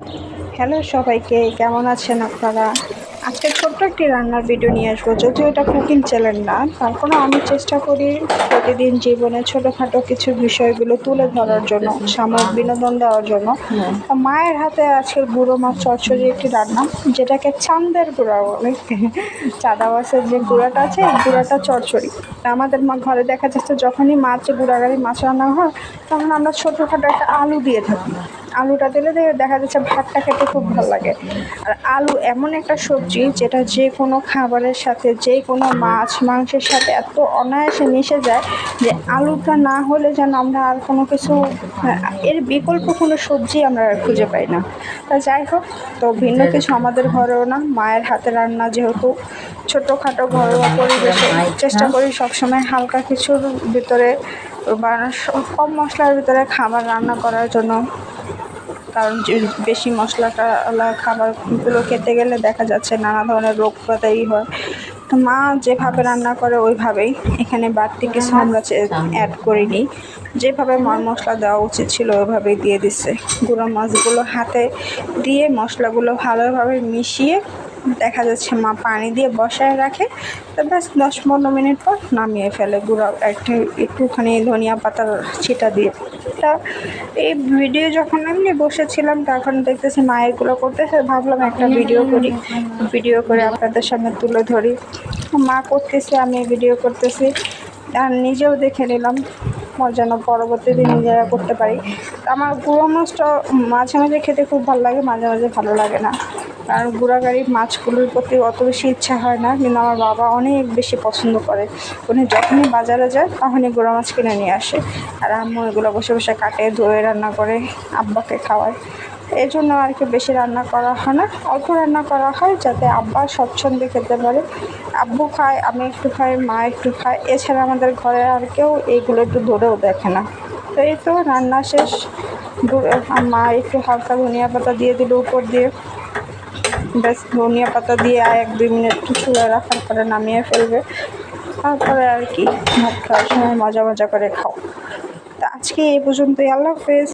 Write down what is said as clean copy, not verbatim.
Hello সবাইকে, কেমন আছেন আপনারা? আজকে ছোট্ট একটি রান্নার ভিডিও নিয়ে আসবো। যদিও এটা কুকিং চ্যানেল না, তারপরেও আমি চেষ্টা করি প্রতিদিন জীবনে ছোটোখাটো কিছু বিষয়গুলো তুলে ধরার জন্য, সাময়িক বিনোদন দেওয়ার জন্য। মায়ের হাতে আছে গুঁড়ো মাছ চচ্চড়ি একটি রান্না, যেটাকে চান্দের গুঁড়া বলে। চাঁদা মাছের যে গুঁড়াটা আছে, এই গুঁড়াটা চচ্চড়ি। আমাদের ঘরে দেখা যাচ্ছে যখনই গুঁড়াগাড়ি মাছ রান্না হয়, তখন আমরা ছোটোখাটো একটা আলু দিয়ে থাকি। আলুটা দিলে দেখা যাচ্ছে ভাতটা খেতে খুব ভালো লাগে। আর আলু এমন একটা সবজি যেটা যে কোনো খাবারের সাথে, যে কোনো মাছ মাংসের সাথে এত অনায়াসে মিশে যায় যে আলুটা না হলে যেন আমরা আর কোনো কিছু, এর বিকল্প কোনো সবজি আমরা আর খুঁজে পাই না। তা যাই হোক, তো ভিন্ন কিছু আমাদের ঘরেও না, মায়ের হাতে রান্না যেহেতু, ছোটোখাটো ঘরোয়া পরিবেশে চেষ্টা করি সবসময় হালকা কিছুর ভিতরে বা কম মশলার ভিতরে খাবার রান্না করার জন্য। কারণ বেশি মশলাটা খাবারগুলো খেতে গেলে দেখা যাচ্ছে নানা ধরনের রোগ বালাই হয়। তো মা যেভাবে রান্না করে ওইভাবেই, এখানে বাড়তি কিছু আমরা অ্যাড করিনি। যেভাবে মশলা দেওয়া উচিত ছিল ওইভাবেই দিয়ে দিচ্ছে। গুঁড়ো মাছগুলো হাতে দিয়ে মশলাগুলো ভালোভাবে মিশিয়ে দেখা যাচ্ছে মা পানি দিয়ে বসায় রাখে। তো ব্যাস 10-15 মিনিট পর নামিয়ে ফেলে একটুখানি ধনিয়া পাতার ছিটা দিয়ে। তা এই ভিডিও যখন আমি বসেছিলাম তখন দেখতেছি মা এগুলো করতেছে, ভাবলাম একটা ভিডিও করে আপনাদের সামনে তুলে ধরি। মা করতেছে, আমি ভিডিও করতেছি, আর নিজেও দেখে নিলাম যেন পরবর্তী দিন নিজেরা করতে পারি। আমার গুঁড়ো মাছটা মাঝে মাঝে খেতে খুব ভালো লাগে, মাঝে মাঝে ভালো লাগে না। কারণ গুঁড়াগাড়ি মাছগুলোর প্রতি অত বেশি ইচ্ছা হয় না, কিন্তু আমার বাবা অনেক বেশি পছন্দ করে। উনি যখনই বাজারে যায় তখনই গুঁড়া মাছ কিনে নিয়ে আসে, আর আম্মু এগুলো বসে বসে কাটে, ধুয়ে রান্না করে আব্বাকে খাওয়ায়। এই জন্য আর কি বেশি রান্না করা হয় না, অল্প রান্না করা হয় যাতে আব্বা স্বচ্ছন্দে খেতে পারে। আব্বু খায়, আমি একটু খাই, মা একটু খায়, এছাড়া আমাদের ঘরে আর কেউ এইগুলো একটু ধরেও দেখে না। তো এই তো রান্না শেষ। মা একটু হালকা ধনিয়া পাতা দিয়ে দিল উপর দিয়ে, ব্যাস ধনিয়া পাতা দিয়ে 1-2 মিনিট চুলে রাখার পরে নামিয়ে ফেলবে। তারপরে আর কি, ভাত খাওয়ার সময় মজা মজা করে খাও। তা আজকে এই পর্যন্তই, আল্লাহ হাফেজ।